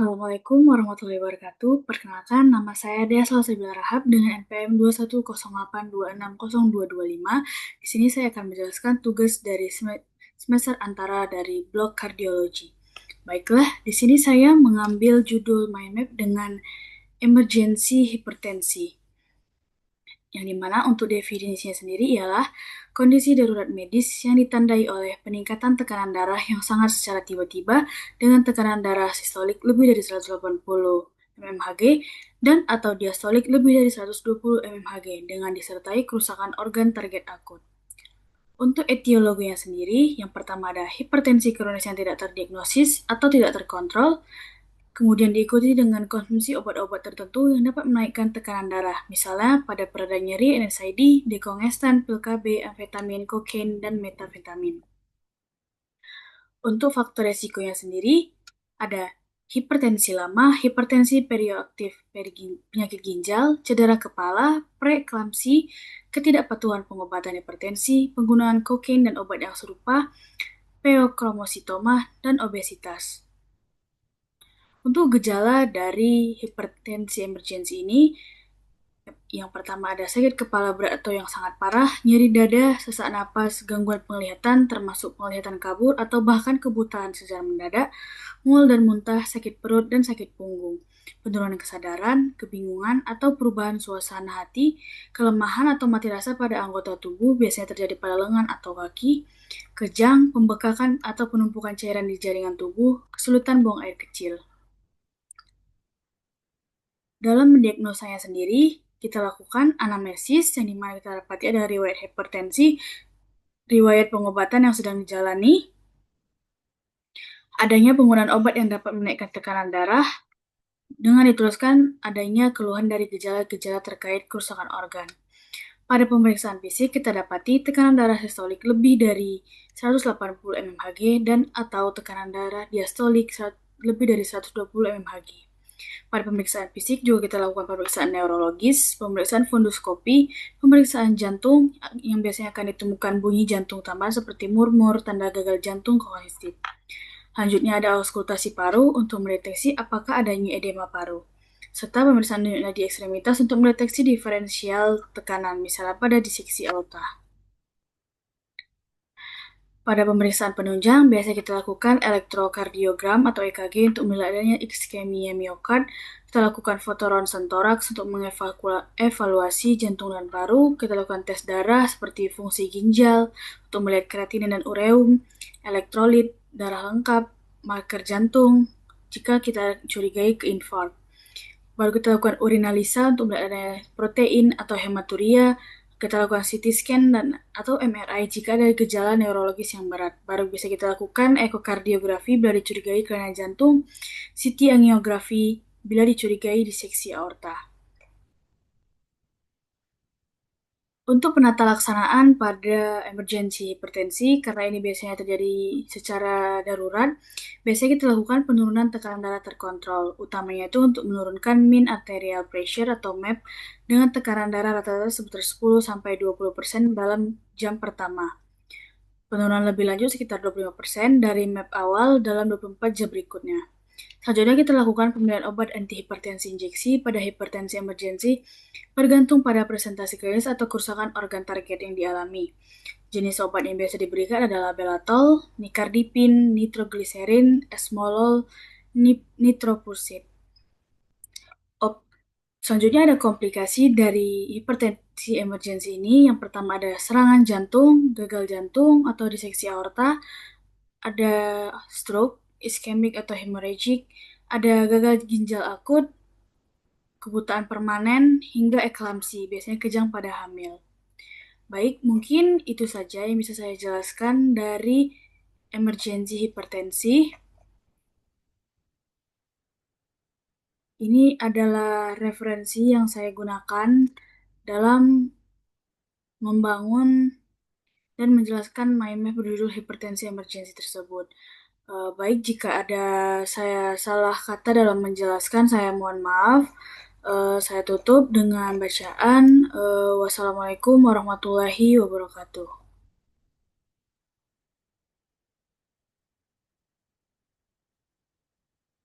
Assalamualaikum warahmatullahi wabarakatuh. Perkenalkan, nama saya Dea Salsabila Rahab dengan NPM 21082602225. Di sini saya akan menjelaskan tugas dari semester antara dari blok kardiologi. Baiklah, di sini saya mengambil judul mind map dengan emergency hipertensi, yang dimana untuk definisinya sendiri ialah kondisi darurat medis yang ditandai oleh peningkatan tekanan darah yang sangat secara tiba-tiba dengan tekanan darah sistolik lebih dari 180 mmHg dan atau diastolik lebih dari 120 mmHg dengan disertai kerusakan organ target akut. Untuk etiologinya sendiri, yang pertama ada hipertensi kronis yang tidak terdiagnosis atau tidak terkontrol, kemudian diikuti dengan konsumsi obat-obat tertentu yang dapat menaikkan tekanan darah, misalnya pada pereda nyeri, NSAID, dekongestan, pil KB, amfetamin, kokain, dan metafetamin. Untuk faktor resikonya sendiri, ada hipertensi lama, hipertensi perioaktif, penyakit ginjal, cedera kepala, preeklamsi, ketidakpatuhan pengobatan hipertensi, penggunaan kokain dan obat yang serupa, pheochromocytoma, dan obesitas. Untuk gejala dari hipertensi emergensi ini, yang pertama ada sakit kepala berat atau yang sangat parah, nyeri dada, sesak napas, gangguan penglihatan termasuk penglihatan kabur atau bahkan kebutaan secara mendadak, mual dan muntah, sakit perut dan sakit punggung, penurunan kesadaran, kebingungan atau perubahan suasana hati, kelemahan atau mati rasa pada anggota tubuh biasanya terjadi pada lengan atau kaki, kejang, pembekakan atau penumpukan cairan di jaringan tubuh, kesulitan buang air kecil. Dalam mendiagnosanya sendiri, kita lakukan anamnesis yang dimana kita dapati ada riwayat hipertensi, riwayat pengobatan yang sedang dijalani, adanya penggunaan obat yang dapat menaikkan tekanan darah, dengan dituliskan adanya keluhan dari gejala-gejala terkait kerusakan organ. Pada pemeriksaan fisik, kita dapati tekanan darah sistolik lebih dari 180 mmHg dan atau tekanan darah diastolik lebih dari 120 mmHg. Pada pemeriksaan fisik juga kita lakukan pemeriksaan neurologis, pemeriksaan fundoskopi, pemeriksaan jantung yang biasanya akan ditemukan bunyi jantung tambahan seperti murmur, tanda gagal jantung kongestif. Selanjutnya ada auskultasi paru untuk mendeteksi apakah adanya edema paru, serta pemeriksaan nadi ekstremitas untuk mendeteksi diferensial tekanan, misalnya pada diseksi aorta. Pada pemeriksaan penunjang, biasa kita lakukan elektrokardiogram atau EKG untuk menilai adanya iskemia miokard. Kita lakukan foto ronsen toraks untuk mengevaluasi jantung dan paru. Kita lakukan tes darah seperti fungsi ginjal untuk melihat kreatinin dan ureum, elektrolit, darah lengkap, marker jantung jika kita curigai keinfarkt. Baru kita lakukan urinalisa untuk melihat adanya protein atau hematuria. Kita lakukan CT scan dan atau MRI jika ada gejala neurologis yang berat. Baru bisa kita lakukan ekokardiografi bila dicurigai kelainan jantung, CT angiografi bila dicurigai diseksi aorta. Untuk penata laksanaan pada emergensi hipertensi, karena ini biasanya terjadi secara darurat, biasanya kita lakukan penurunan tekanan darah terkontrol. Utamanya itu untuk menurunkan mean arterial pressure atau MAP dengan tekanan darah rata-rata sekitar 10-20% dalam jam pertama. Penurunan lebih lanjut sekitar 25% dari MAP awal dalam 24 jam berikutnya. Selanjutnya kita lakukan pemberian obat antihipertensi injeksi pada hipertensi emergensi bergantung pada presentasi klinis atau kerusakan organ target yang dialami. Jenis obat yang biasa diberikan adalah belatol, nicardipin, nitrogliserin, esmolol, nitropursid. Selanjutnya ada komplikasi dari hipertensi emergensi ini. Yang pertama ada serangan jantung, gagal jantung atau diseksi aorta, ada stroke, iskemik atau hemorrhagic, ada gagal ginjal akut, kebutaan permanen, hingga eklamsi, biasanya kejang pada hamil. Baik, mungkin itu saja yang bisa saya jelaskan dari emergensi hipertensi. Ini adalah referensi yang saya gunakan dalam membangun dan menjelaskan mind map berjudul hipertensi emergensi tersebut. Baik, jika ada saya salah kata dalam menjelaskan, saya mohon maaf. Saya tutup dengan bacaan. Wassalamualaikum warahmatullahi wabarakatuh.